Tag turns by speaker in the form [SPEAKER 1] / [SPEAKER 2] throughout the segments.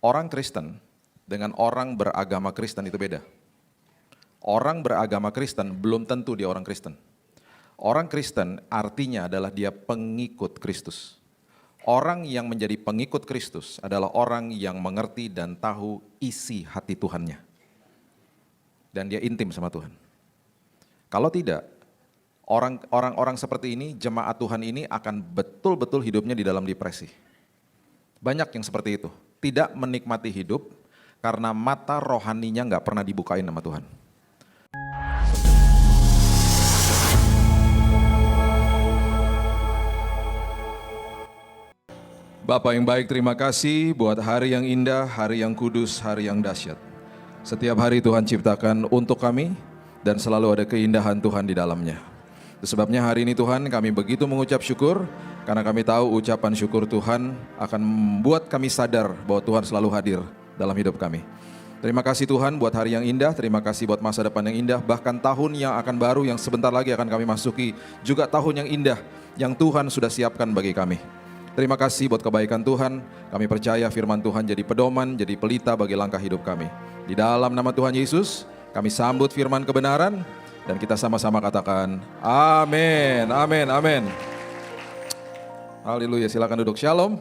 [SPEAKER 1] Orang Kristen dengan orang beragama Kristen itu beda. Orang beragama Kristen belum tentu dia orang Kristen. Orang Kristen artinya adalah dia pengikut Kristus. Orang yang menjadi pengikut Kristus adalah orang yang mengerti dan tahu isi hati Tuhannya. Dan dia intim sama Tuhan. Kalau tidak, orang-orang seperti ini, jemaat Tuhan ini akan betul-betul hidupnya di dalam depresi. Banyak yang seperti itu, tidak menikmati hidup karena mata rohaninya nggak pernah dibukain sama Tuhan. Bapa yang baik, terima kasih buat hari yang indah, hari yang kudus, hari yang dahsyat. Setiap hari Tuhan ciptakan untuk kami dan selalu ada keindahan Tuhan di dalamnya. Sebabnya hari ini Tuhan kami begitu mengucap syukur karena kami tahu ucapan syukur Tuhan akan membuat kami sadar bahwa Tuhan selalu hadir dalam hidup kami. Terima kasih Tuhan buat hari yang indah, terima kasih buat masa depan yang indah, bahkan tahun yang akan baru yang sebentar lagi akan kami masuki, juga tahun yang indah yang Tuhan sudah siapkan bagi kami. Terima kasih buat kebaikan Tuhan, kami percaya firman Tuhan jadi pedoman, jadi pelita bagi langkah hidup kami. Di dalam nama Tuhan Yesus, kami sambut firman kebenaran, dan kita sama-sama katakan, amin, amin, amin. Haleluya, silakan duduk, shalom.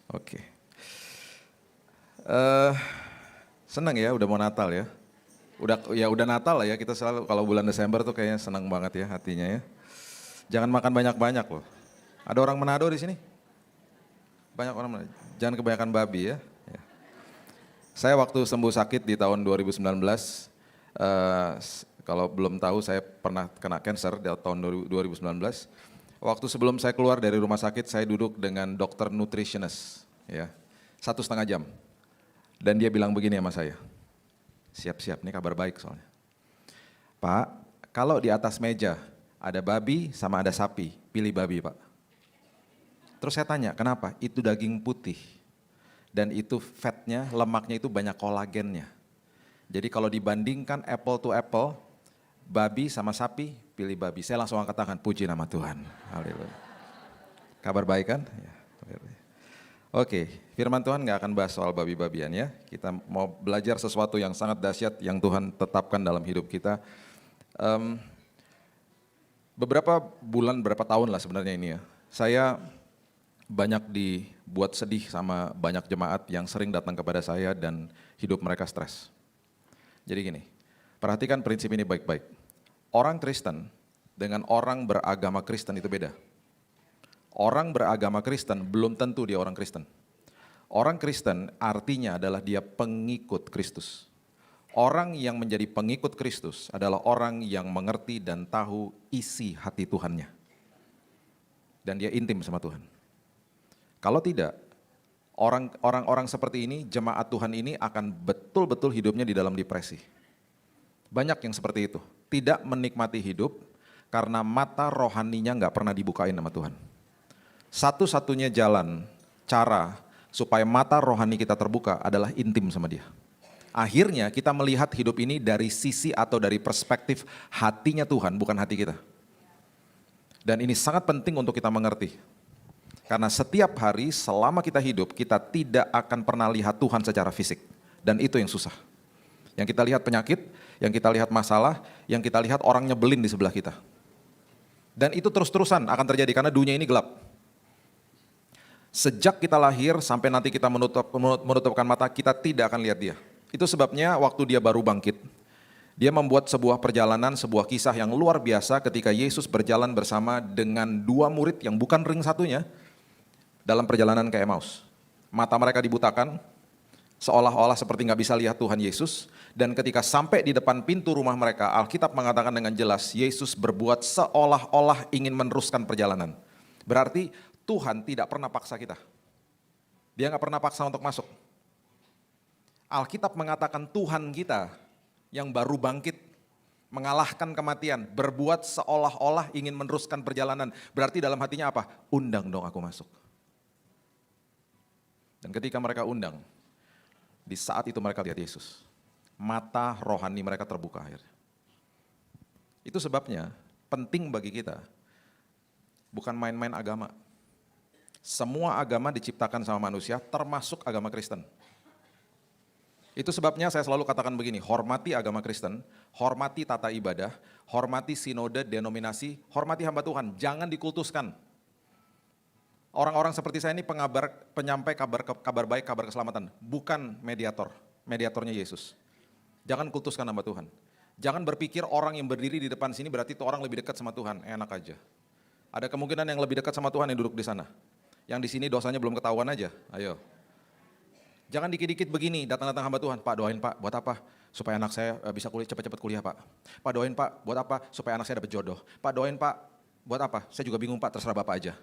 [SPEAKER 1] Oke. Senang ya, udah mau Natal ya. Udah Natal lah ya, kita selalu kalau bulan Desember tuh kayaknya senang banget ya hatinya ya. Jangan makan banyak-banyak loh. Ada orang Manado di sini? Banyak orang Manado. Jangan kebanyakan babi ya. Saya waktu sembuh sakit di tahun 2019, kalau belum tahu saya pernah kena cancer di tahun 2019. Waktu sebelum saya keluar dari rumah sakit, saya duduk dengan dokter nutritionist, ya, 1,5 jam. Dan dia bilang begini sama saya, siap-siap, ini kabar baik soalnya. Pak, kalau di atas meja ada babi sama ada sapi, pilih babi Pak. Terus saya tanya, kenapa? Itu daging putih. Dan itu fatnya, lemaknya itu banyak kolagennya. Jadi kalau dibandingkan apple to apple, babi sama sapi, pilih babi. Saya langsung angkat tangan, puji nama Tuhan. Haleluya. Kabar baik kan? Ya. Oke, firman Tuhan nggak akan bahas soal babi-babian ya. Kita mau belajar sesuatu yang sangat dahsyat yang Tuhan tetapkan dalam hidup kita. Beberapa bulan, beberapa tahun lah sebenarnya ini ya. Saya banyak dibuat sedih sama banyak jemaat yang sering datang kepada saya dan hidup mereka stres. Jadi gini, perhatikan prinsip ini baik-baik. Orang Kristen dengan orang beragama Kristen itu beda. Orang beragama Kristen belum tentu dia orang Kristen. Orang Kristen artinya adalah dia pengikut Kristus. Orang yang menjadi pengikut Kristus adalah orang yang mengerti dan tahu isi hati Tuhannya. Dan dia intim sama Tuhan. Kalau tidak, orang-orang seperti ini, jemaat Tuhan ini akan betul-betul hidupnya di dalam depresi. Banyak yang seperti itu, tidak menikmati hidup karena mata rohaninya nggak pernah dibukain sama Tuhan. Satu-satunya jalan, cara supaya mata rohani kita terbuka adalah intim sama Dia. Akhirnya kita melihat hidup ini dari sisi atau dari perspektif hatinya Tuhan, bukan hati kita. Dan ini sangat penting untuk kita mengerti. Karena setiap hari selama kita hidup, kita tidak akan pernah lihat Tuhan secara fisik. Dan itu yang susah. Yang kita lihat penyakit, yang kita lihat masalah, yang kita lihat orang nyebelin di sebelah kita. Dan itu terus-terusan akan terjadi karena dunia ini gelap. Sejak kita lahir sampai nanti kita menutupkan mata, kita tidak akan lihat Dia. Itu sebabnya waktu Dia baru bangkit, Dia membuat sebuah perjalanan, sebuah kisah yang luar biasa ketika Yesus berjalan bersama dengan 2 murid yang bukan ring satunya, dalam perjalanan ke Emmaus. Mata mereka dibutakan, seolah-olah seperti nggak bisa lihat Tuhan Yesus, dan ketika sampai di depan pintu rumah mereka, Alkitab mengatakan dengan jelas, Yesus berbuat seolah-olah ingin meneruskan perjalanan. Berarti Tuhan tidak pernah paksa kita. Dia nggak pernah paksa untuk masuk. Alkitab mengatakan Tuhan kita yang baru bangkit, mengalahkan kematian, berbuat seolah-olah ingin meneruskan perjalanan. Berarti dalam hatinya apa? Undang dong aku masuk. Dan ketika mereka undang, di saat itu mereka lihat Yesus. Mata rohani mereka terbuka akhirnya. Itu sebabnya penting bagi kita, bukan main-main agama. Semua agama diciptakan sama manusia, termasuk agama Kristen. Itu sebabnya saya selalu katakan begini, hormati agama Kristen, hormati tata ibadah, hormati sinode, denominasi, hormati hamba Tuhan, jangan dikultuskan. Orang-orang seperti saya ini penyampai kabar baik, kabar keselamatan, bukan mediator, mediatornya Yesus. Jangan kultuskan hamba Tuhan. Jangan berpikir orang yang berdiri di depan sini berarti itu orang lebih dekat sama Tuhan, enak aja. Ada kemungkinan yang lebih dekat sama Tuhan yang duduk di sana. Yang di sini dosanya belum ketahuan aja, ayo. Jangan dikit-dikit begini, datang-datang hamba Tuhan, Pak doain Pak, buat apa? Supaya anak saya bisa kuliah cepat-cepat kuliah Pak. Pak doain Pak, buat apa? Supaya anak saya dapat jodoh. Pak doain Pak, buat apa? Saya juga bingung Pak, terserah Bapak aja.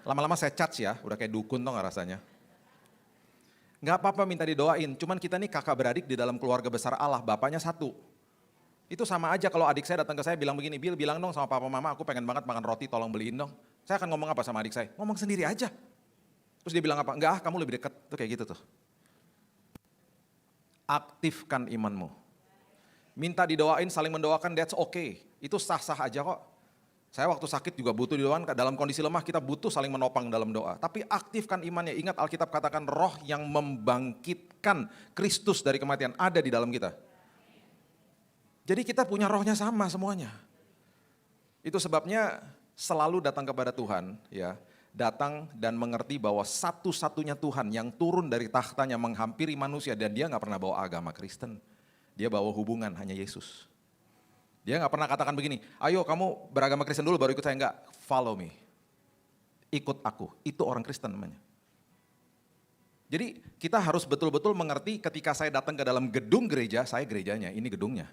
[SPEAKER 1] Lama-lama saya charge ya, udah kayak dukun tau gak rasanya. Gak apa-apa minta didoain, cuman kita nih kakak beradik di dalam keluarga besar Allah, bapaknya satu. Itu sama aja kalau adik saya datang ke saya bilang begini, Bill bilang dong sama papa mama aku pengen banget makan roti tolong beliin dong. Saya akan ngomong apa sama adik saya? Ngomong sendiri aja. Terus dia bilang apa? Enggak, kamu lebih dekat. Tuh kayak gitu tuh. Aktifkan imanmu. Minta didoain, saling mendoakan, that's okay. Itu sah-sah aja kok. Saya waktu sakit juga butuh didoakan, dalam kondisi lemah kita butuh saling menopang dalam doa. Tapi aktifkan imannya, ingat Alkitab katakan roh yang membangkitkan Kristus dari kematian ada di dalam kita. Jadi kita punya rohnya sama semuanya. Itu sebabnya selalu datang kepada Tuhan, ya, datang dan mengerti bahwa satu-satunya Tuhan yang turun dari tahtanya menghampiri manusia dan dia nggak pernah bawa agama Kristen, dia bawa hubungan hanya Yesus. Dia nggak pernah katakan begini, ayo kamu beragama Kristen dulu baru ikut saya, enggak, follow me, ikut aku, itu orang Kristen namanya. Jadi kita harus betul-betul mengerti ketika saya datang ke dalam gedung gereja, saya gerejanya, ini gedungnya.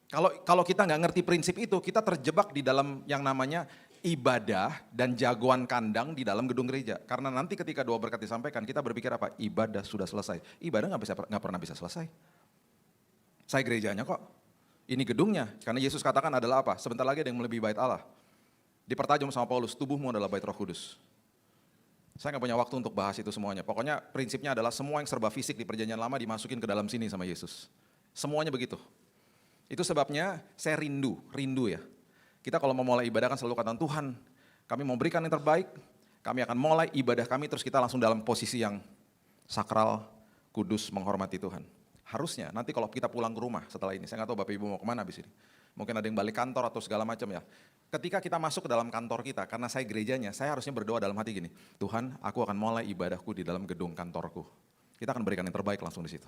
[SPEAKER 1] Kalau kita nggak ngerti prinsip itu, kita terjebak di dalam yang namanya ibadah dan jagoan kandang di dalam gedung gereja. Karena nanti ketika doa berkat disampaikan, kita berpikir apa? Ibadah sudah selesai. Ibadah nggak pernah bisa selesai. Saya gerejanya kok. Ini gedungnya. Karena Yesus katakan adalah apa? Sebentar lagi ada yang melebihi bait Allah. Dipertajam sama Paulus, tubuhmu adalah bait Roh Kudus. Saya nggak punya waktu untuk bahas itu semuanya. Pokoknya prinsipnya adalah semua yang serba fisik di perjanjian lama dimasukin ke dalam sini sama Yesus. Semuanya begitu. Itu sebabnya saya rindu ya. Kita kalau mau mulai ibadah kan selalu katakan, Tuhan kami mau berikan yang terbaik, kami akan mulai ibadah kami terus kita langsung dalam posisi yang sakral, kudus, menghormati Tuhan. Harusnya nanti kalau kita pulang ke rumah setelah ini, saya nggak tahu Bapak Ibu mau kemana abis ini. Mungkin ada yang balik kantor atau segala macam ya. Ketika kita masuk ke dalam kantor kita, karena saya gerejanya, saya harusnya berdoa dalam hati gini, Tuhan aku akan mulai ibadahku di dalam gedung kantorku. Kita akan berikan yang terbaik langsung di situ.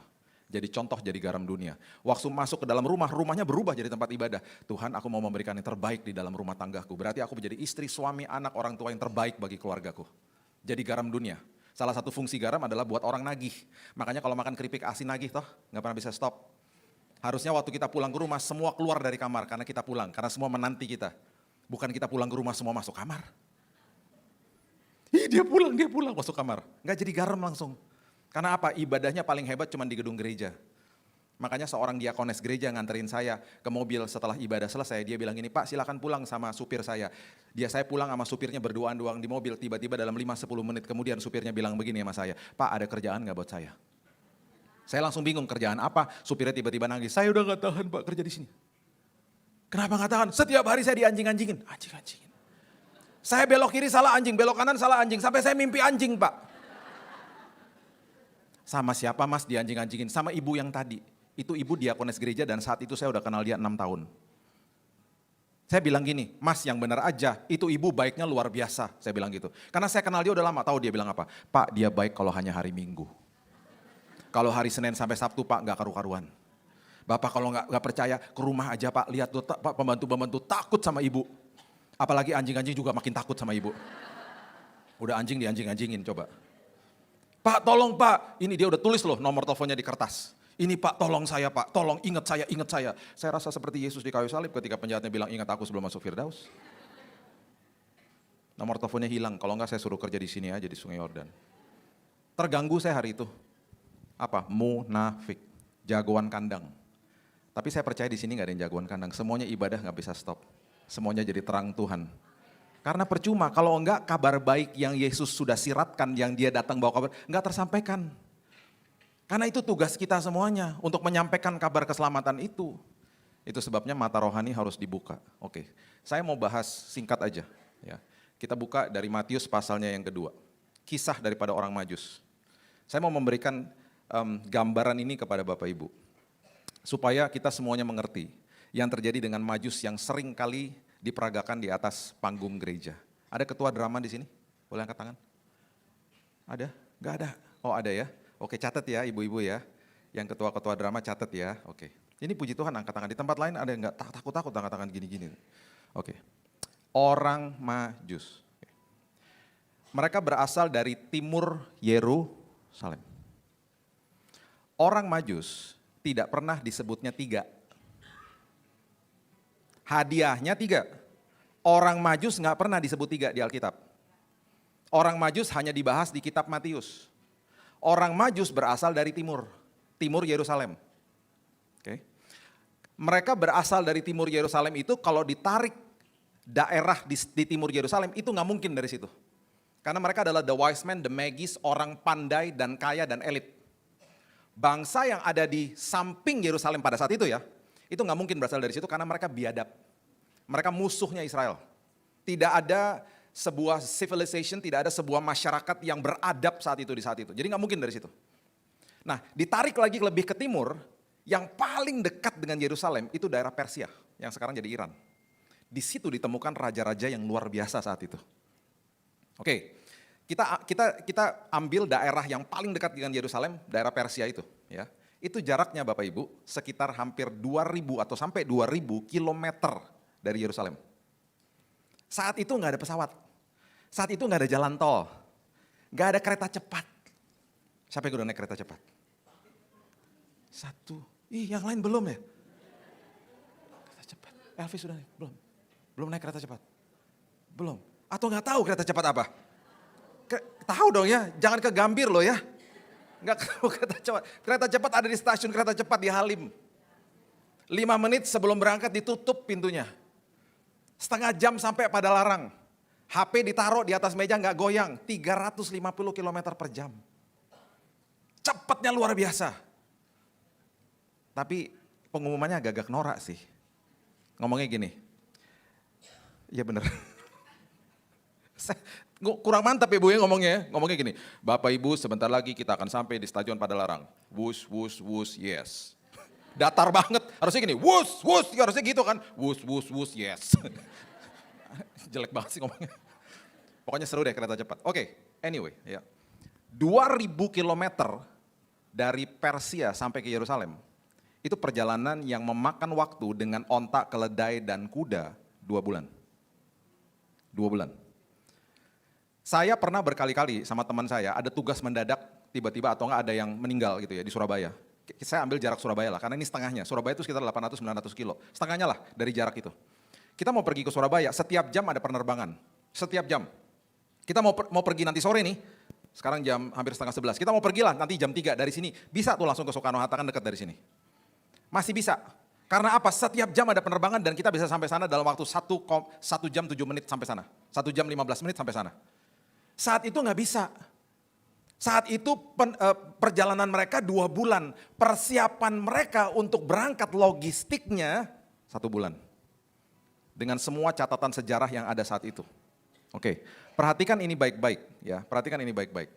[SPEAKER 1] Jadi contoh, jadi garam dunia. Waktu masuk ke dalam rumah, rumahnya berubah jadi tempat ibadah. Tuhan aku mau memberikan yang terbaik di dalam rumah tanggaku. Berarti aku menjadi istri, suami, anak, orang tua yang terbaik bagi keluargaku. Jadi garam dunia. Salah satu fungsi garam adalah buat orang nagih. Makanya kalau makan keripik asin nagih toh, nggak pernah bisa stop. Harusnya waktu kita pulang ke rumah, semua keluar dari kamar karena kita pulang. Karena semua menanti kita. Bukan kita pulang ke rumah, semua masuk kamar. Ih dia pulang masuk kamar. Nggak jadi garam langsung. Karena apa? Ibadahnya paling hebat cuma di gedung gereja. Makanya seorang diakones gereja nganterin saya ke mobil setelah ibadah selesai. Dia bilang gini, Pak silakan pulang sama supir saya. Saya pulang sama supirnya berduaan-duaan di mobil. Tiba-tiba dalam 5-10 menit kemudian supirnya bilang begini sama saya, Pak ada kerjaan gak buat saya? Saya langsung bingung kerjaan apa? Supirnya tiba-tiba nangis, saya udah gak tahan Pak kerja di sini. Kenapa gak tahan? Setiap hari saya dianjing-anjingin. Anjing-anjingin. Saya belok kiri salah anjing, belok kanan salah anjing. Sampai saya mimpi anjing Pak. Sama siapa mas dianjing-anjingin? Sama ibu yang tadi. Itu ibu diakones gereja dan saat itu saya udah kenal dia 6 tahun. Saya bilang gini, mas yang benar aja, itu ibu baiknya luar biasa. Saya bilang gitu. Karena saya kenal dia udah lama, tahu dia bilang apa? Pak dia baik kalau hanya hari Minggu. Kalau hari Senin sampai Sabtu Pak gak karu-karuan. Bapak kalau gak percaya ke rumah aja Pak, lihat tuh Pak pembantu-pembantu takut sama ibu. Apalagi anjing-anjing juga makin takut sama ibu. Udah anjing dianjing-anjingin coba. Pak tolong Pak, ini dia udah tulis loh nomor teleponnya di kertas. Ini Pak tolong saya Pak, tolong ingat saya, ingat saya. Saya rasa seperti Yesus di kayu salib ketika penjahatnya bilang ingat aku sebelum masuk Firdaus. Nomor teleponnya hilang, kalau enggak saya suruh kerja di sini aja di Sungai Yordan. Terganggu saya hari itu. Apa? Munafik, jagoan kandang. Tapi saya percaya di sini nggak ada yang jagoan kandang. Semuanya ibadah nggak bisa stop. Semuanya jadi terang Tuhan. Karena percuma kalau enggak kabar baik yang Yesus sudah siratkan, yang dia datang bawa kabar, enggak tersampaikan. Karena itu tugas kita semuanya untuk menyampaikan kabar keselamatan itu. Itu sebabnya mata rohani harus dibuka. Oke, saya mau bahas singkat aja. Ya. Kita buka dari Matius pasalnya yang kedua. Kisah daripada orang Majus. Saya mau memberikan gambaran ini kepada Bapak Ibu. Supaya kita semuanya mengerti yang terjadi dengan Majus yang sering kali diperagakan di atas panggung gereja. Ada ketua drama di sini? Boleh angkat tangan? Ada? Gak ada? Oh ada ya? Oke, catat ya ibu-ibu ya. Yang ketua-ketua drama catat ya. Oke. Ini puji Tuhan angkat tangan. Di tempat lain ada nggak takut-takut angkat tangan gini-gini. Oke. Orang Majus. Mereka berasal dari timur Yerusalem. Orang Majus tidak pernah disebutnya tiga. Hadiahnya tiga. Orang Majus nggak pernah disebut tiga di Alkitab. Orang Majus hanya dibahas di kitab Matius. Orang Majus berasal dari timur Yerusalem. Oke. Mereka berasal dari timur Yerusalem itu kalau ditarik daerah di timur Yerusalem itu nggak mungkin dari situ. Karena mereka adalah the wise men, the magis, orang pandai dan kaya dan elit. Bangsa yang ada di samping Yerusalem pada saat itu ya, itu nggak mungkin berasal dari situ karena mereka biadab. Mereka musuhnya Israel. Tidak ada sebuah civilization, tidak ada sebuah masyarakat yang beradab saat itu di saat itu. Jadi nggak mungkin dari situ. Nah, ditarik lagi lebih ke timur, yang paling dekat dengan Yerusalem itu daerah Persia, yang sekarang jadi Iran. Di situ ditemukan raja-raja yang luar biasa saat itu. Oke, kita ambil daerah yang paling dekat dengan Yerusalem, daerah Persia itu. Ya, itu jaraknya Bapak Ibu sekitar hampir 2.000 atau sampai 2.000 kilometer dari Yerusalem. Saat itu nggak ada pesawat, saat itu nggak ada jalan tol, nggak ada kereta cepat. Siapa yang udah naik kereta cepat? Satu, yang lain belum ya? Kereta cepat, Elvis sudah naik, belum naik kereta cepat, belum. Atau nggak tahu kereta cepat apa? Tahu dong ya, jangan ke Gambir loh ya. Nggak tahu kereta cepat. Kereta cepat ada di stasiun kereta cepat di Halim. 5 menit sebelum berangkat ditutup pintunya. Setengah jam sampai pada larang. HP ditaruh di atas meja nggak goyang. 350 km per jam. Cepatnya luar biasa. Tapi pengumumannya agak-agak norak sih. Ngomongnya gini. Iya bener. Kurang mantap ya Bu ya ngomongnya. Ngomongnya gini. Bapak Ibu sebentar lagi kita akan sampai di stasiun Padalarang. Wush, wush, wush, yes. Datar banget, harusnya gini, wush, wush, harusnya gitu kan, wush, wush, wush, yes. Jelek banget sih ngomongnya. Pokoknya seru deh kereta cepat. Oke, anyway, ya. 2.000 kilometer dari Persia sampai ke Yerusalem, itu perjalanan yang memakan waktu dengan onta, keledai, dan kuda 2 bulan. 2 bulan. Saya pernah berkali-kali sama teman saya, ada tugas mendadak, tiba-tiba atau enggak ada yang meninggal gitu ya di Surabaya. Saya ambil jarak Surabaya lah, karena ini setengahnya. Surabaya itu sekitar 800-900 kilo. Setengahnya lah dari jarak itu. Kita mau pergi ke Surabaya, setiap jam ada penerbangan. Setiap jam. Kita mau pergi nanti sore nih, sekarang jam hampir setengah 11. Kita mau pergi lah nanti jam 3 dari sini. Bisa tuh langsung ke Soekarno-Hatta kan dekat dari sini. Masih bisa. Karena apa? Setiap jam ada penerbangan dan kita bisa sampai sana dalam waktu 1 jam 7 menit sampai sana. 1 jam 15 menit sampai sana. Saat itu nggak bisa. Saat itu perjalanan mereka 2 bulan, persiapan mereka untuk berangkat logistiknya 1 bulan. Dengan semua catatan sejarah yang ada saat itu. Oke, perhatikan ini baik-baik ya, perhatikan ini baik-baik.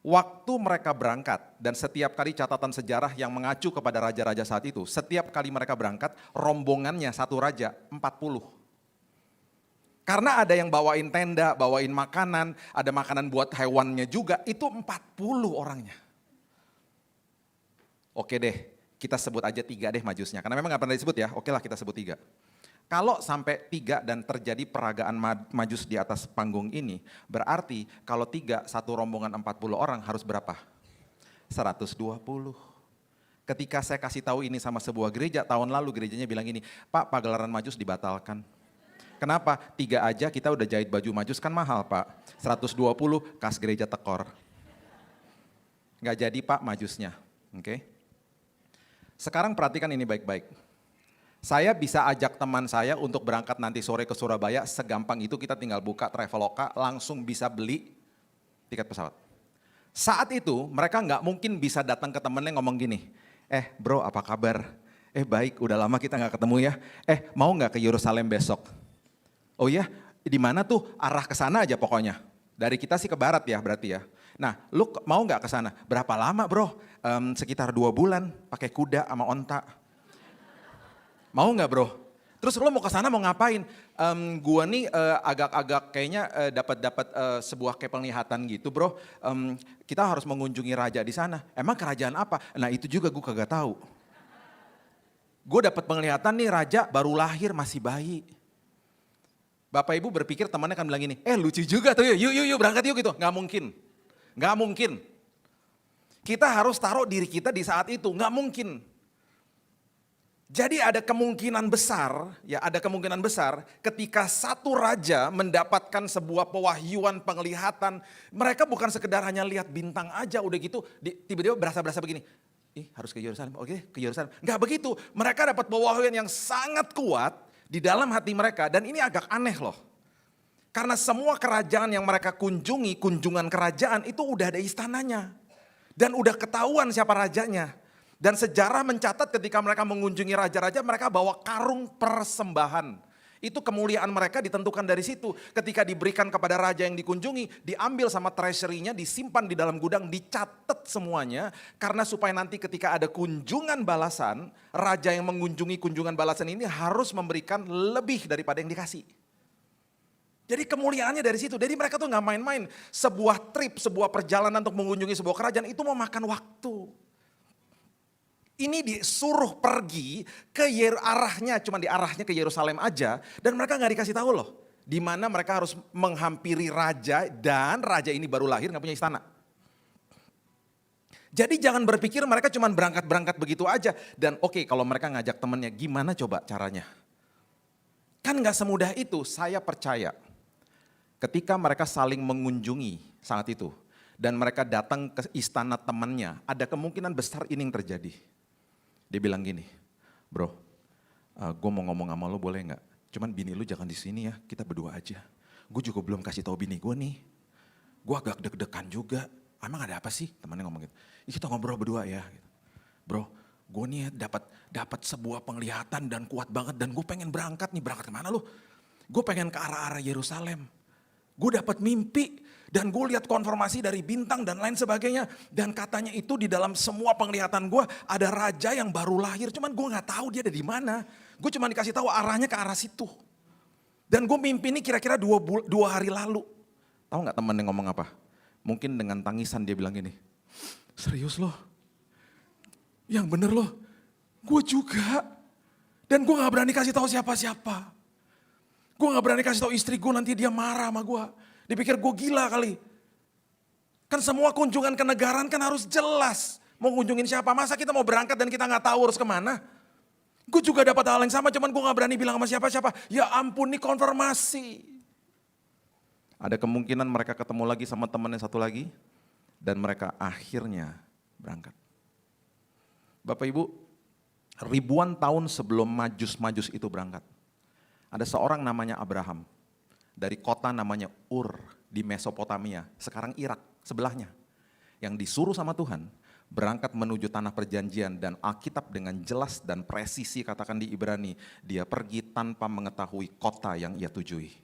[SPEAKER 1] Waktu mereka berangkat dan setiap kali catatan sejarah yang mengacu kepada raja-raja saat itu, setiap kali mereka berangkat, rombongannya satu raja 40. Karena ada yang bawain tenda, bawain makanan, ada makanan buat hewannya juga, itu 40 orangnya. Oke deh, kita sebut aja 3 deh majusnya, karena memang gak pernah disebut ya, oke lah kita sebut 3. Kalau sampai 3 dan terjadi peragaan majus di atas panggung ini, berarti kalau 3, satu rombongan 40 orang harus berapa? 120. Ketika saya kasih tahu ini sama sebuah gereja, tahun lalu gerejanya bilang gini, Pak, pagelaran majus dibatalkan. Kenapa? 3 aja kita udah jahit baju majus kan mahal Pak. 120 kas gereja tekor. Nggak jadi Pak majusnya. Oke. Sekarang perhatikan ini baik-baik. Saya bisa ajak teman saya untuk berangkat nanti sore ke Surabaya. Segampang itu kita tinggal buka Traveloka langsung bisa beli tiket pesawat. Saat itu mereka nggak mungkin bisa datang ke temennya ngomong gini. Bro apa kabar? Baik udah lama kita nggak ketemu ya. Mau nggak ke Yerusalem besok? Oh ya, di mana tuh arah ke sana aja pokoknya. Dari kita sih ke barat ya berarti ya. Nah, lu mau nggak ke sana? Berapa lama bro? Sekitar 2 bulan pakai kuda sama onta. Mau nggak bro? Terus lu mau ke sana mau ngapain? Gua nih agak-agak kayaknya dapat sebuah kayak penglihatan gitu bro. Kita harus mengunjungi raja di sana. Emang kerajaan apa? Nah itu juga gue kagak tahu. Gue dapat penglihatan nih raja baru lahir masih bayi. Bapak ibu berpikir temannya akan bilang gini, lucu juga tuh yuk berangkat yuk gitu. Nggak mungkin, nggak mungkin. Kita harus taruh diri kita di saat itu, nggak mungkin. Jadi ada kemungkinan besar ketika satu raja mendapatkan sebuah pewahyuan penglihatan. Mereka bukan sekedar hanya lihat bintang aja udah gitu tiba-tiba berasa begini. Harus ke Yerusalem, oke ke Yerusalem. Enggak begitu, mereka dapat pewahyuan yang sangat kuat di dalam hati mereka dan ini agak aneh loh. Karena semua kerajaan yang mereka kunjungi, kunjungan kerajaan itu udah ada istananya. Dan udah ketahuan siapa rajanya. Dan sejarah mencatat ketika mereka mengunjungi raja-raja mereka bawa karung persembahan. Itu kemuliaan mereka ditentukan dari situ. Ketika diberikan kepada raja yang dikunjungi, diambil sama treasury-nya, disimpan di dalam gudang, dicatat semuanya. Karena supaya nanti ketika ada kunjungan balasan, raja yang mengunjungi kunjungan balasan ini harus memberikan lebih daripada yang dikasih. Jadi kemuliaannya dari situ. Jadi mereka tuh gak main-main. Sebuah trip, sebuah perjalanan untuk mengunjungi sebuah kerajaan itu memakan waktu. Ini disuruh pergi ke arahnya, cuma di arahnya ke Yerusalem aja. Dan mereka gak dikasih tahu loh. Di mana mereka harus menghampiri raja dan raja ini baru lahir gak punya istana. Jadi jangan berpikir mereka cuma berangkat-berangkat begitu aja. Dan oke, kalau mereka ngajak temennya gimana coba caranya. Kan gak semudah itu, saya percaya. Ketika mereka saling mengunjungi saat itu. Dan mereka datang ke istana temannya, ada kemungkinan besar ini yang terjadi. Dia bilang gini, bro, gue mau ngomong sama lo boleh gak? Cuman bini lu jangan di sini ya, kita berdua aja. Gue juga belum kasih tahu bini gue nih. Gue agak deg-degan juga. Emang ada apa sih? Temannya ngomong gitu. Kita ngobrol berdua ya. Bro, gue nih dapat sebuah penglihatan dan kuat banget dan gue pengen berangkat nih. Berangkat kemana lu? Gue pengen ke arah-arah Yerusalem. Gue dapat mimpi dan gue lihat konfirmasi dari bintang dan lain sebagainya. Dan katanya itu di dalam semua penglihatan gue ada raja yang baru lahir. Cuman gue gak tahu dia ada di mana. Gue cuma dikasih tahu arahnya ke arah situ. Dan gue mimpi ini kira-kira 2 hari lalu. Tahu gak temen yang ngomong apa? Mungkin dengan tangisan dia bilang gini. Serius loh? Yang bener loh? Gue juga. Dan gue gak berani kasih tahu siapa-siapa. Gue gak berani kasih tahu istri gue nanti dia marah sama gue. Dipikir gue gila kali. Kan semua kunjungan ke negaraan kan harus jelas. Mau kunjungin siapa, masa kita mau berangkat dan kita gak tahu harus kemana. Gue juga dapat hal yang sama cuman gue gak berani bilang sama siapa-siapa. Ya ampun nih konfirmasi. Ada kemungkinan mereka ketemu lagi sama teman yang satu lagi. Dan mereka akhirnya berangkat. Bapak Ibu, ribuan tahun sebelum Majus-Majus itu berangkat. Ada seorang namanya Abraham, dari kota namanya Ur di Mesopotamia, sekarang Irak sebelahnya. Yang disuruh sama Tuhan, berangkat menuju tanah perjanjian dan Alkitab dengan jelas dan presisi katakan di Ibrani, dia pergi tanpa mengetahui kota yang ia tujui.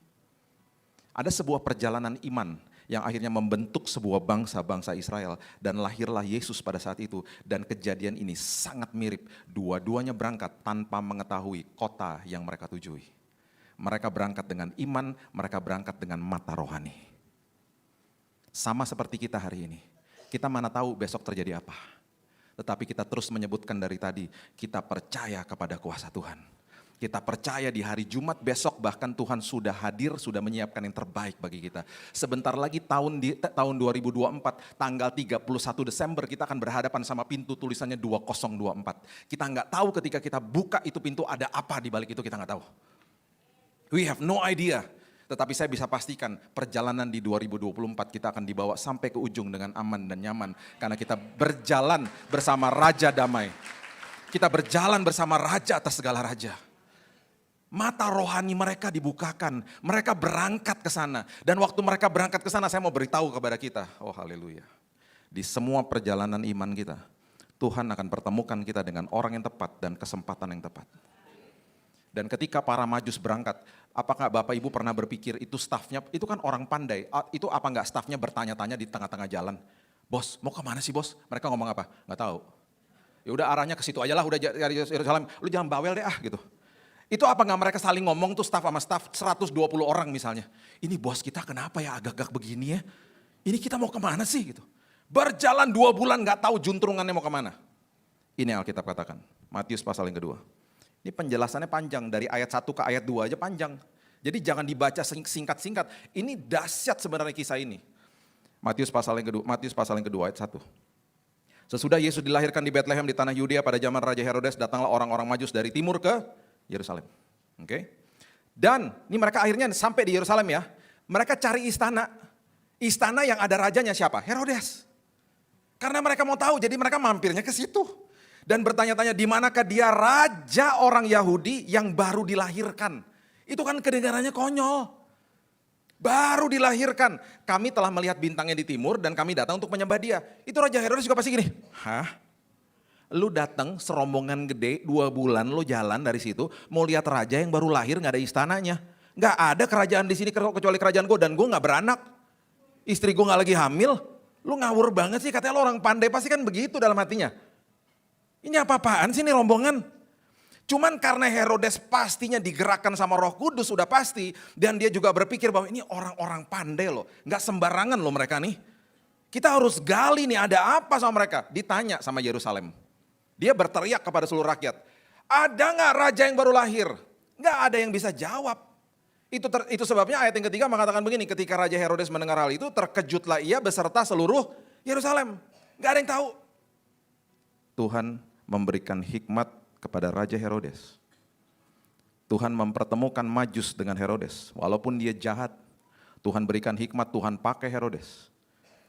[SPEAKER 1] Ada sebuah perjalanan iman yang akhirnya membentuk sebuah bangsa Israel dan lahirlah Yesus pada saat itu dan kejadian ini sangat mirip. Dua-duanya berangkat tanpa mengetahui kota yang mereka tujui. Mereka berangkat dengan iman, mereka berangkat dengan mata rohani. Sama seperti kita hari ini. Kita mana tahu besok terjadi apa. Tetapi kita terus menyebutkan dari tadi, kita percaya kepada kuasa Tuhan. Kita percaya di hari Jumat besok bahkan Tuhan sudah hadir, sudah menyiapkan yang terbaik bagi kita. Sebentar lagi tahun 2024, tanggal 31 Desember kita akan berhadapan sama pintu tulisannya 2024. Kita nggak tahu ketika kita buka itu pintu ada apa di balik itu, kita nggak tahu. We have no idea. Tetapi saya bisa pastikan perjalanan di 2024 kita akan dibawa sampai ke ujung dengan aman dan nyaman. Karena kita berjalan bersama Raja Damai. Kita berjalan bersama Raja atas segala Raja. Mata rohani mereka dibukakan. Mereka berangkat ke sana. Dan waktu mereka berangkat ke sana saya mau beritahu kepada kita. Oh haleluya. Di semua perjalanan iman kita. Tuhan akan pertemukan kita dengan orang yang tepat dan kesempatan yang tepat. Dan ketika para Majus berangkat, apakah Bapak Ibu pernah berpikir itu stafnya, itu kan orang pandai, itu apa enggak stafnya bertanya-tanya di tengah-tengah jalan, bos mau kemana sih bos? Mereka ngomong apa? Nggak tahu. Ya udah arahnya ke situ aja lah, udah dari Yerusalem, lu jangan bawel deh gitu. Itu apa enggak mereka saling ngomong tuh staf sama staf 120 orang misalnya. Ini bos kita kenapa ya agak-agak begini ya? Ini kita mau kemana sih gitu. Berjalan 2 bulan nggak tahu juntrungannya mau kemana. Ini yang Alkitab katakan, Matius pasal yang kedua. Ini penjelasannya panjang, dari ayat 1 ke ayat 2 aja panjang. Jadi jangan dibaca singkat-singkat, ini dahsyat sebenarnya kisah ini. Matius pasal yang kedua ayat 1. Sesudah Yesus dilahirkan di Betlehem di tanah Yudea pada zaman Raja Herodes, datanglah orang-orang Majus dari timur ke Yerusalem. Oke. Dan ini mereka akhirnya sampai di Yerusalem ya. Mereka cari istana. Istana yang ada rajanya siapa? Herodes. Karena mereka mau tahu, jadi mereka mampirnya ke situ. Dan bertanya-tanya, di manakah dia raja orang Yahudi yang baru dilahirkan. Itu kan kedengarannya konyol. Baru dilahirkan. Kami telah melihat bintangnya di timur dan kami datang untuk menyembah dia. Itu Raja Herodes juga pasti gini. Hah? Lu datang serombongan gede 2 bulan lu jalan dari situ. Mau lihat raja yang baru lahir gak ada istananya. Gak ada kerajaan di sini kecuali kerajaan gue dan gue gak beranak. Istri gue gak lagi hamil. Lu ngawur banget sih, katanya lu orang pandai, pasti kan begitu dalam hatinya. Ini apa-apaan sih nih rombongan? Cuman karena Herodes pastinya digerakkan sama Roh Kudus sudah pasti. Dan dia juga berpikir bahwa ini orang-orang pandai loh. Gak sembarangan loh mereka nih. Kita harus gali nih ada apa sama mereka. Ditanya sama Yerusalem. Dia berteriak kepada seluruh rakyat. Ada gak raja yang baru lahir? Gak ada yang bisa jawab. Itu sebabnya ayat yang ketiga mengatakan begini. Ketika Raja Herodes mendengar hal itu, terkejutlah ia beserta seluruh Yerusalem. Gak ada yang tahu. Tuhan memberikan hikmat kepada Raja Herodes. Tuhan mempertemukan Majus dengan Herodes. Walaupun dia jahat, Tuhan berikan hikmat, Tuhan pakai Herodes.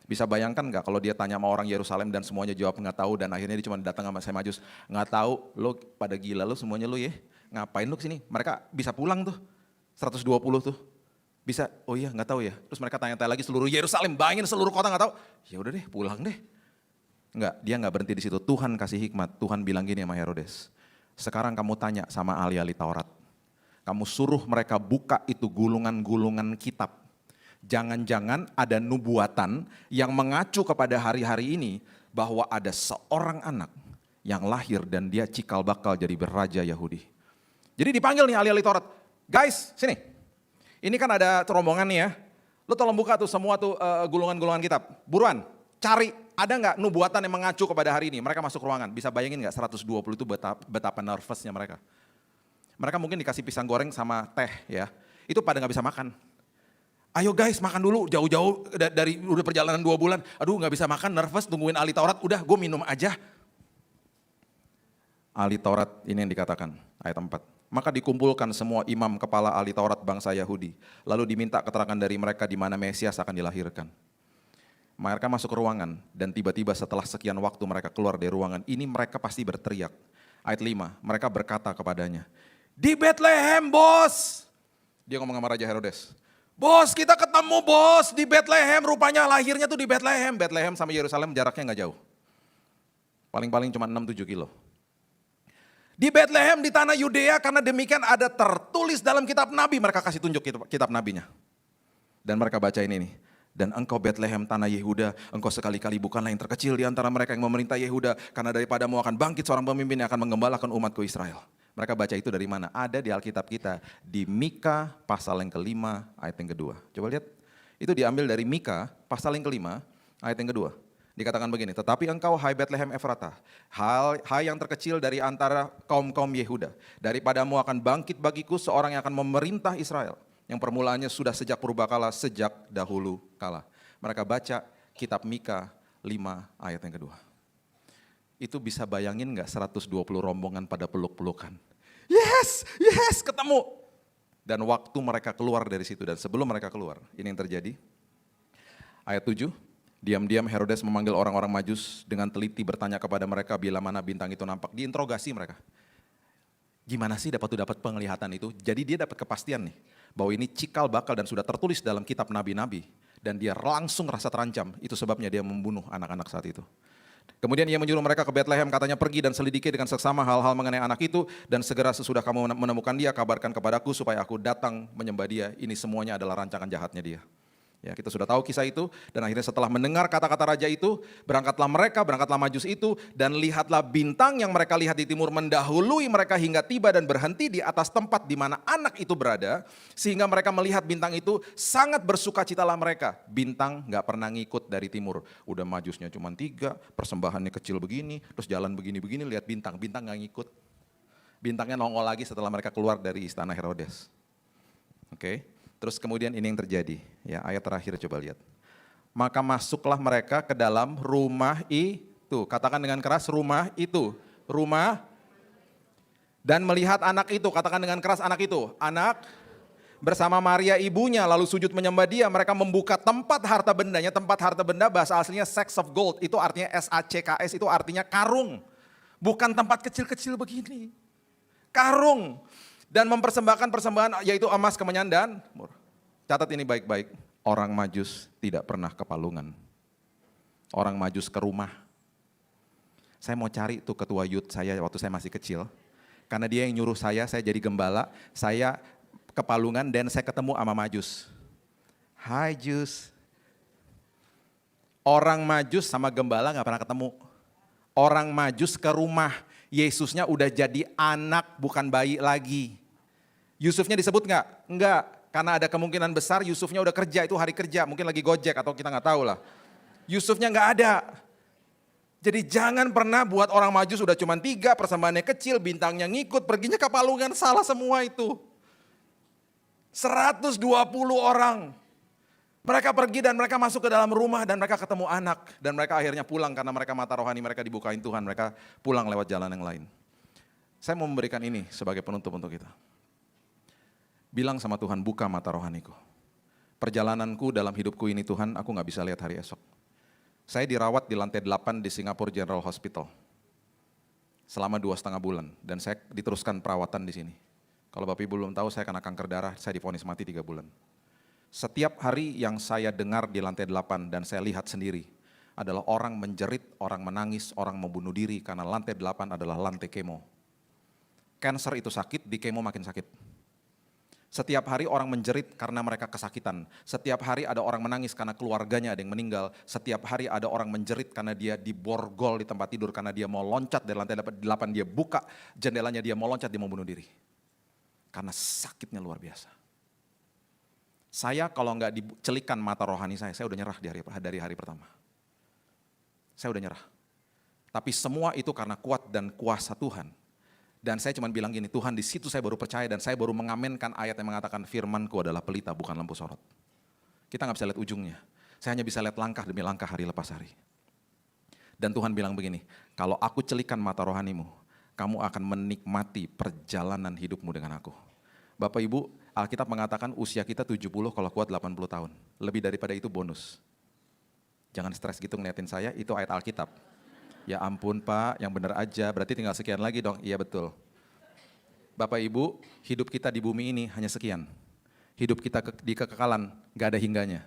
[SPEAKER 1] Bisa bayangkan nggak kalau dia tanya sama orang Yerusalem dan semuanya jawab nggak tahu dan akhirnya dia cuma datang sama saya Majus. Nggak tahu, lo pada gila lo semuanya lo ya. Ngapain lo kesini? Mereka bisa pulang tuh, 120 tuh. Bisa, oh iya nggak tahu ya. Terus mereka tanya-tanya lagi seluruh Yerusalem, bayangin seluruh kota nggak tahu. Ya udah deh, pulang deh. Enggak, dia enggak berhenti di situ. Tuhan kasih hikmat. Tuhan bilang gini sama Herodes. Sekarang kamu tanya sama ahli-ahli Taurat. Kamu suruh mereka buka itu gulungan-gulungan kitab. Jangan-jangan ada nubuatan yang mengacu kepada hari-hari ini bahwa ada seorang anak yang lahir dan dia cikal bakal jadi beraja Yahudi. Jadi dipanggil nih ahli-ahli Taurat. Guys, sini. Ini kan ada rombongan nih ya. Lu tolong buka tuh semua tuh gulungan-gulungan kitab. Buruan, cari. Ada nggak nubuatan yang mengacu kepada hari ini? Mereka masuk ruangan, bisa bayangin nggak 120 itu betapa nervousnya mereka. Mereka mungkin dikasih pisang goreng sama teh ya, itu pada nggak bisa makan. Ayo guys makan dulu, jauh-jauh dari udah perjalanan 2 bulan. Aduh nggak bisa makan, nervous, tungguin ahli Taurat, udah gue minum aja. Ahli Taurat ini yang dikatakan, ayat 4. Maka dikumpulkan semua imam kepala ahli Taurat bangsa Yahudi. Lalu diminta keterangan dari mereka di mana Mesias akan dilahirkan. Mereka masuk ke ruangan dan tiba-tiba setelah sekian waktu mereka keluar dari ruangan, ini mereka pasti berteriak. Ayat 5, mereka berkata kepadanya, di Betlehem bos. Dia ngomong sama Raja Herodes. Bos kita ketemu bos di Betlehem, rupanya lahirnya tuh di Betlehem. Betlehem sama Yerusalem jaraknya gak jauh. Paling-paling cuma 6-7 kilo. Di Betlehem di tanah Yudea karena demikian ada tertulis dalam kitab Nabi. Mereka kasih tunjuk kitab Nabinya. Dan mereka bacain ini. Dan engkau Betlehem tanah Yehuda, engkau sekali-kali bukanlah yang terkecil di antara mereka yang memerintah Yehuda, karena daripadamu akan bangkit seorang pemimpin yang akan menggembalakan umatku Israel. Mereka baca itu dari mana? Ada di Alkitab kita, di Mika pasal yang kelima ayat yang kedua. Coba lihat, itu diambil dari Mika pasal yang kelima ayat yang kedua. Dikatakan begini, tetapi engkau hai Betlehem Efratah, hai yang terkecil dari antara kaum-kaum Yehuda, daripadamu akan bangkit bagiku seorang yang akan memerintah Israel. Yang permulaannya sudah sejak purbakala, sejak dahulu kala. Mereka baca kitab Mika 5 ayat yang kedua. Itu bisa bayangin gak 120 rombongan pada peluk-pelukan. Yes, yes, ketemu. Dan waktu mereka keluar dari situ dan sebelum mereka keluar, ini yang terjadi. Ayat 7, diam-diam Herodes memanggil orang-orang Majus dengan teliti bertanya kepada mereka bila mana bintang itu nampak. Diinterogasi mereka. Gimana sih dapat penglihatan itu? Jadi dia dapat kepastian nih, bahwa ini cikal bakal dan sudah tertulis dalam kitab nabi-nabi. Dan dia langsung rasa terancam, itu sebabnya dia membunuh anak-anak saat itu. Kemudian ia menyuruh mereka ke Betlehem, katanya pergi dan selidiki dengan seksama hal-hal mengenai anak itu, dan segera sesudah kamu menemukan dia, kabarkan kepadaku supaya aku datang menyembah dia. Ini semuanya adalah rancangan jahatnya dia. Ya, kita sudah tahu kisah itu, dan akhirnya setelah mendengar kata-kata raja itu, berangkatlah Majus itu, dan lihatlah bintang yang mereka lihat di timur mendahului mereka hingga tiba dan berhenti di atas tempat di mana anak itu berada, sehingga mereka melihat bintang itu, sangat bersukacitalah mereka. Bintang gak pernah ngikut dari timur, udah Majusnya cuma 3, persembahannya kecil begini, terus jalan begini-begini, lihat bintang gak ngikut. Bintangnya nongol lagi setelah mereka keluar dari istana Herodes. Oke. Terus kemudian ini yang terjadi, ya ayat terakhir coba lihat. Maka masuklah mereka ke dalam rumah itu, katakan dengan keras rumah itu, rumah. Dan melihat anak itu, katakan dengan keras anak itu, anak bersama Maria ibunya lalu sujud menyembah dia. Mereka membuka tempat harta bendanya, tempat harta benda bahasa aslinya sacks of gold, itu artinya SACKS, itu artinya karung. Bukan tempat kecil-kecil begini, karung. Dan mempersembahkan persembahan yaitu emas, kemenyan, dan mur. Catat ini baik-baik, orang Majus tidak pernah ke palungan. Orang Majus ke rumah. Saya mau cari tuh ketua youth saya waktu saya masih kecil. Karena dia yang nyuruh saya jadi gembala, saya ke palungan dan saya ketemu sama Majus. Hai Jus. Orang Majus sama gembala gak pernah ketemu. Orang Majus ke rumah, Yesusnya udah jadi anak bukan bayi lagi. Yusufnya disebut nggak? Enggak, karena ada kemungkinan besar Yusufnya udah kerja, itu hari kerja, mungkin lagi gojek atau kita nggak tahu lah. Yusufnya nggak ada. Jadi jangan pernah buat orang Majus udah cuma 3, persembahannya kecil, bintangnya ngikut, perginya ke palungan, salah semua itu. 120 orang. Mereka pergi dan mereka masuk ke dalam rumah dan mereka ketemu anak. Dan mereka akhirnya pulang karena mereka mata rohani mereka dibukain Tuhan, mereka pulang lewat jalan yang lain. Saya mau memberikan ini sebagai penutup untuk kita. Bilang sama Tuhan, buka mata rohaniku. Perjalananku dalam hidupku ini Tuhan, aku gak bisa lihat hari esok. Saya dirawat di lantai 8 di Singapore General Hospital. Selama 2,5 bulan. Dan saya diteruskan perawatan di sini. Kalau Bapak Ibu belum tahu, saya kena kanker darah, saya divonis mati 3 bulan. Setiap hari yang saya dengar di lantai 8 dan saya lihat sendiri, adalah orang menjerit, orang menangis, orang mau bunuh diri, karena lantai 8 adalah lantai kemo. Cancer itu sakit, di kemo makin sakit. Setiap hari orang menjerit karena mereka kesakitan. Setiap hari ada orang menangis karena keluarganya ada yang meninggal. Setiap hari ada orang menjerit karena dia diborgol di tempat tidur, karena dia mau loncat dari lantai 8, dia buka jendelanya, dia mau loncat, dia mau bunuh diri. Karena sakitnya luar biasa. Saya kalau nggak dicelikan mata rohani saya udah nyerah dari hari pertama. Saya udah nyerah. Tapi semua itu karena kuat dan kuasa Tuhan. Dan saya cuma bilang gini, Tuhan di situ saya baru percaya dan saya baru mengamenkan ayat yang mengatakan firman-Ku adalah pelita bukan lampu sorot. Kita nggak bisa lihat ujungnya, saya hanya bisa lihat langkah demi langkah hari lepas hari. Dan Tuhan bilang begini, kalau aku celikan mata rohanimu, kamu akan menikmati perjalanan hidupmu dengan aku. Bapak Ibu, Alkitab mengatakan usia kita 70 kalau kuat 80 tahun. Lebih daripada itu bonus. Jangan stres gitu ngeliatin saya, itu ayat Alkitab. Ya ampun Pak, yang benar aja, berarti tinggal sekian lagi dong. Iya betul. Bapak Ibu, hidup kita di bumi ini hanya sekian. Hidup kita di kekekalan, gak ada hingganya.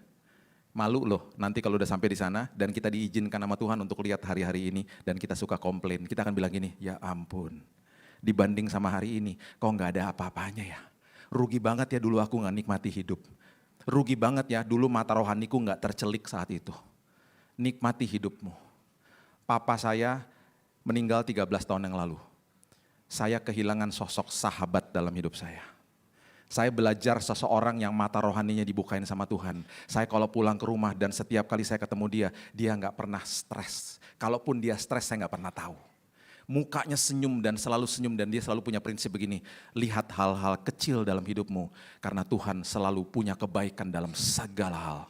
[SPEAKER 1] Malu loh nanti kalau udah sampai di sana dan kita diizinkan sama Tuhan untuk lihat hari-hari ini dan kita suka komplain. Kita akan bilang gini, ya ampun, dibanding sama hari ini, kok gak ada apa-apanya ya. Rugi banget ya dulu aku gak nikmati hidup. Rugi banget ya dulu mata rohaniku gak tercelik saat itu. Nikmati hidupmu. Papa saya meninggal 13 tahun yang lalu. Saya kehilangan sosok sahabat dalam hidup saya. Saya belajar seseorang yang mata rohaninya dibukain sama Tuhan. Saya kalau pulang ke rumah dan setiap kali saya ketemu dia nggak pernah stres. Kalaupun dia stres saya nggak pernah tahu. Mukanya senyum dan dia selalu punya prinsip begini. Lihat hal-hal kecil dalam hidupmu karena Tuhan selalu punya kebaikan dalam segala hal.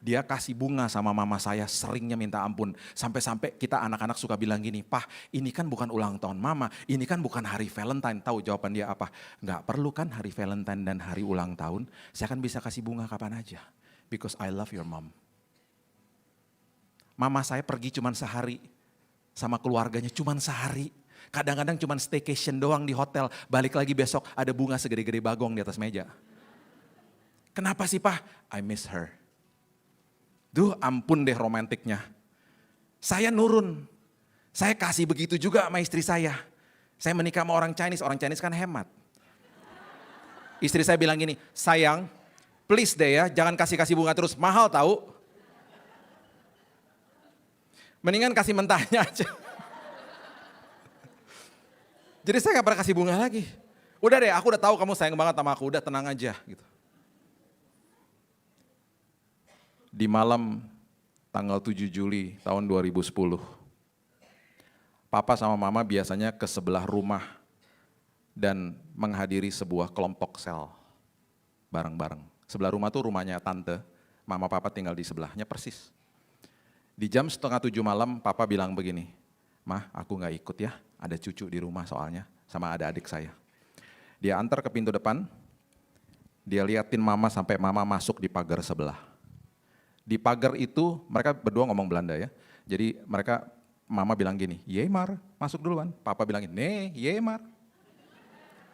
[SPEAKER 1] Dia kasih bunga sama mama saya, seringnya minta ampun. Sampai-sampai kita anak-anak suka bilang gini, Pah ini kan bukan ulang tahun mama, ini kan bukan hari Valentine. Tahu jawaban dia apa? Nggak perlu kan hari Valentine dan hari ulang tahun, saya kan bisa kasih bunga kapan aja. Because I love your mom. Mama saya pergi cuma sehari, sama keluarganya cuma sehari. Kadang-kadang cuma staycation doang di hotel, balik lagi besok ada bunga segede-gede bagong di atas meja. Kenapa sih Pah? I miss her. Duh ampun deh romantiknya. Saya nurun, Saya kasih begitu juga sama istri saya. Saya menikah sama orang Chinese kan hemat. Istri saya bilang gini, sayang, please deh ya, jangan kasih-kasih bunga terus, mahal tahu. Mendingan kasih mentahnya aja. Jadi saya gak pernah kasih bunga lagi. Udah deh, aku udah tahu kamu sayang banget sama aku, udah tenang aja gitu. Di malam tanggal 7 Juli tahun 2010, Papa sama Mama biasanya ke sebelah rumah dan menghadiri sebuah kelompok sel bareng-bareng. Sebelah rumah tuh rumahnya tante, Mama Papa tinggal di sebelahnya persis. Di jam 6:30 malam Papa bilang begini, "Mah, aku gak ikut ya, ada cucu di rumah soalnya, sama ada adik saya." Dia antar ke pintu depan, dia liatin Mama sampai Mama masuk di pagar sebelah. Di pagar itu mereka berdua ngomong Belanda ya, jadi Mama bilang gini, "Yemar, masuk duluan." Papa bilang gini, "Nee, Yemar."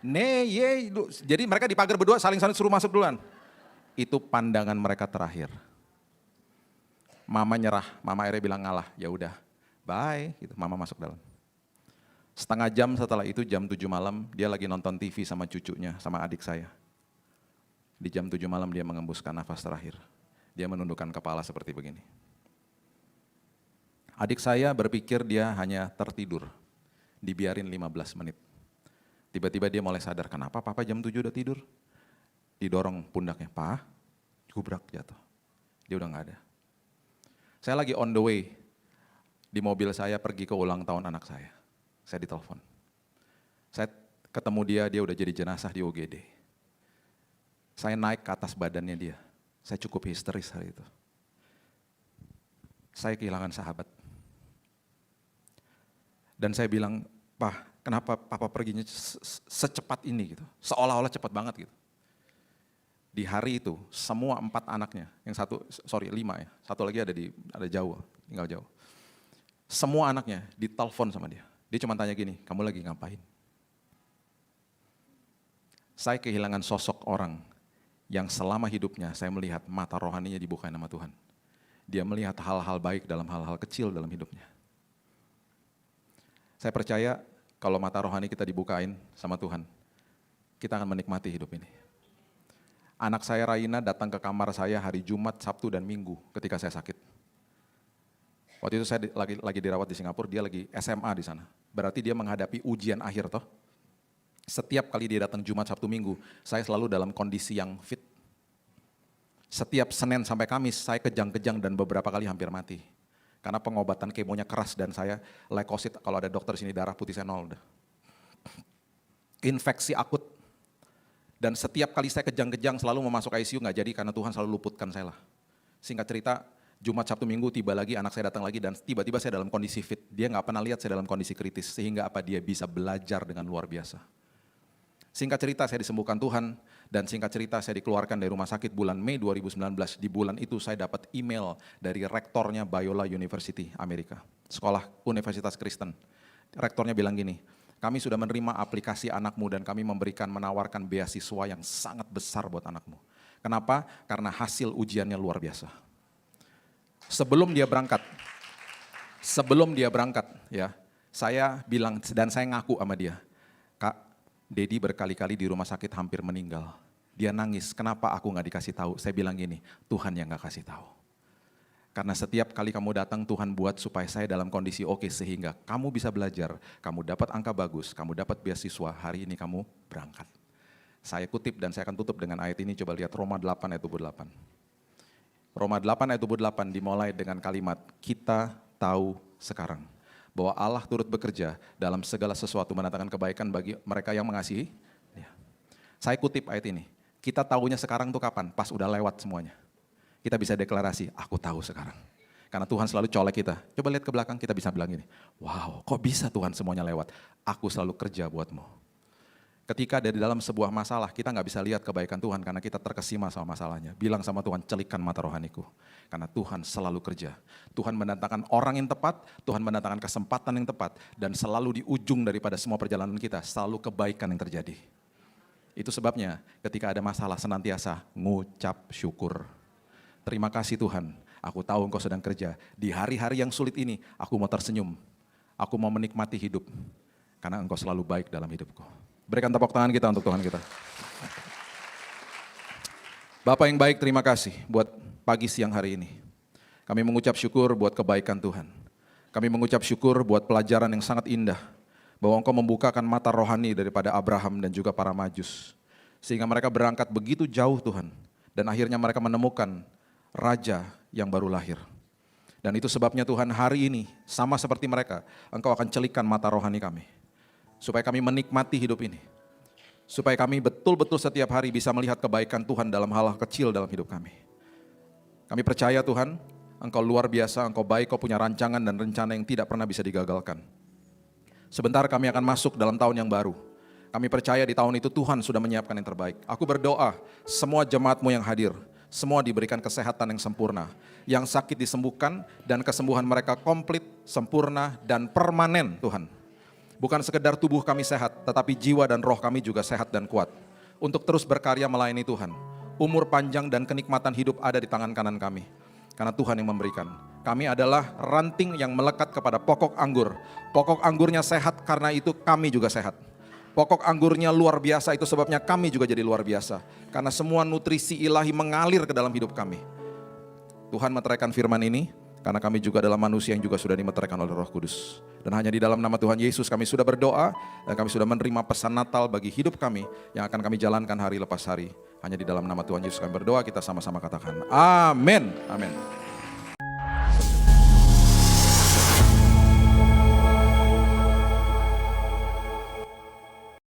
[SPEAKER 1] Nee, ye. Jadi mereka di pagar berdua saling suruh masuk duluan. Itu pandangan mereka terakhir. Mama nyerah, Mama akhirnya bilang ngalah, "Ya udah, bye." Gitu, Mama masuk dalam. Setengah jam setelah itu jam 7 malam dia lagi nonton TV sama cucunya, sama adik saya. Di jam 7 malam dia mengembuskan nafas terakhir. Dia menundukkan kepala seperti begini. Adik saya berpikir dia hanya tertidur, dibiarin 15 menit. Tiba-tiba dia mulai sadar, kenapa Papa jam 7 udah tidur? Didorong pundaknya, "Pa," gubrak jatuh. Dia udah gak ada. Saya lagi on the way, di mobil saya pergi ke ulang tahun anak saya. Saya ditelepon. Saya ketemu dia udah jadi jenazah di UGD. Saya naik ke atas badannya dia. Saya cukup histeris hari itu. Saya kehilangan sahabat. Dan saya bilang, "Pak, kenapa Papa perginya secepat ini gitu? Seolah-olah cepat banget gitu." Di hari itu, semua 4 anaknya, 5 ya, satu lagi ada jauh, tinggal jauh. Semua anaknya ditelepon sama dia. Dia cuma tanya gini, "Kamu lagi ngapain?" Saya kehilangan sosok orang yang selama hidupnya saya melihat mata rohaninya dibukain sama Tuhan. Dia melihat hal-hal baik dalam hal-hal kecil dalam hidupnya. Saya percaya kalau mata rohani kita dibukain sama Tuhan, kita akan menikmati hidup ini. Anak saya Raina datang ke kamar saya hari Jumat, Sabtu, dan Minggu ketika saya sakit. Waktu itu saya lagi dirawat di Singapura, dia lagi SMA di sana. Berarti dia menghadapi ujian akhir toh. Setiap kali dia datang Jumat, Sabtu, Minggu, saya selalu dalam kondisi yang fit. Setiap Senin sampai Kamis, saya kejang-kejang dan beberapa kali hampir mati. Karena pengobatan kemonya keras dan saya leukosit, kalau ada dokter sini darah putih saya 0 udah. Infeksi akut. Dan setiap kali saya kejang-kejang selalu mau masuk ICU, nggak jadi karena Tuhan selalu luputkan saya lah. Singkat cerita, Jumat, Sabtu, Minggu tiba lagi, anak saya datang lagi dan tiba-tiba saya dalam kondisi fit. Dia nggak pernah lihat saya dalam kondisi kritis, sehingga dia bisa belajar dengan luar biasa. Singkat cerita saya disembuhkan Tuhan, dan singkat cerita saya dikeluarkan dari rumah sakit bulan Mei 2019. Di bulan itu saya dapat email dari rektornya Biola University, Amerika. Sekolah Universitas Kristen. Rektornya bilang gini, "Kami sudah menerima aplikasi anakmu dan kami menawarkan beasiswa yang sangat besar buat anakmu." Kenapa? Karena hasil ujiannya luar biasa. Sebelum dia berangkat ya, saya bilang dan saya ngaku sama dia, "Kak, Dedi berkali-kali di rumah sakit hampir meninggal." Dia nangis, "Kenapa aku gak dikasih tahu?" Saya bilang gini, "Tuhan yang gak kasih tahu. Karena setiap kali kamu datang Tuhan buat supaya saya dalam kondisi oke sehingga kamu bisa belajar, kamu dapat angka bagus, kamu dapat beasiswa, hari ini kamu berangkat." Saya kutip dan saya akan tutup dengan ayat ini, coba lihat Roma 8 ayat 28. Roma 8 ayat 28 dimulai dengan kalimat, "Kita tahu sekarang bahwa Allah turut bekerja dalam segala sesuatu mendatangkan kebaikan bagi mereka yang mengasihi." Ya. Saya kutip ayat ini, kita tahunya sekarang tuh kapan? Pas udah lewat semuanya. Kita bisa deklarasi, aku tahu sekarang. Karena Tuhan selalu colek kita. Coba lihat ke belakang, kita bisa bilang gini, wow, kok bisa Tuhan semuanya lewat? Aku selalu kerja buatmu. Ketika dari dalam sebuah masalah, kita nggak bisa lihat kebaikan Tuhan karena kita terkesima sama masalahnya. Bilang sama Tuhan, celikkan mata rohaniku. Karena Tuhan selalu kerja. Tuhan mendatangkan orang yang tepat, Tuhan mendatangkan kesempatan yang tepat, dan selalu di ujung daripada semua perjalanan kita, selalu kebaikan yang terjadi. Itu sebabnya ketika ada masalah senantiasa ngucap syukur. Terima kasih Tuhan, aku tahu Engkau sedang kerja. Di hari-hari yang sulit ini, aku mau tersenyum. Aku mau menikmati hidup, karena Engkau selalu baik dalam hidupku. Berikan tepuk tangan kita untuk Tuhan kita. Bapak yang baik, terima kasih buat pagi siang hari ini. Kami mengucap syukur buat kebaikan Tuhan. Kami mengucap syukur buat pelajaran yang sangat indah, bahwa Engkau membukakan mata rohani daripada Abraham dan juga para Majus. Sehingga mereka berangkat begitu jauh Tuhan, dan akhirnya mereka menemukan Raja yang baru lahir. Dan itu sebabnya Tuhan hari ini, sama seperti mereka, Engkau akan celikan mata rohani kami. Supaya kami menikmati hidup ini. Supaya kami betul-betul setiap hari bisa melihat kebaikan Tuhan dalam hal-hal kecil dalam hidup kami. Kami percaya Tuhan, Engkau luar biasa, Engkau baik, Kau punya rancangan dan rencana yang tidak pernah bisa digagalkan. Sebentar kami akan masuk dalam tahun yang baru. Kami percaya di tahun itu Tuhan sudah menyiapkan yang terbaik. Aku berdoa, semua jemaat-Mu yang hadir, semua diberikan kesehatan yang sempurna. Yang sakit disembuhkan dan kesembuhan mereka komplit, sempurna, dan permanen Tuhan. Bukan sekedar tubuh kami sehat, tetapi jiwa dan roh kami juga sehat dan kuat. Untuk terus berkarya melayani Tuhan. Umur panjang dan kenikmatan hidup ada di tangan kanan kami. Karena Tuhan yang memberikan. Kami adalah ranting yang melekat kepada pokok anggur. Pokok anggurnya sehat, karena itu kami juga sehat. Pokok anggurnya luar biasa, itu sebabnya kami juga jadi luar biasa. Karena semua nutrisi ilahi mengalir ke dalam hidup kami. Tuhan meteraikan firman ini, karena kami juga adalah manusia yang juga sudah dimeteraikan oleh Roh Kudus. Dan hanya di dalam nama Tuhan Yesus kami sudah berdoa, dan kami sudah menerima pesan Natal bagi hidup kami, yang akan kami jalankan hari lepas hari. Hanya di dalam nama Tuhan Yesus kami berdoa, kita sama-sama katakan amin. Amin.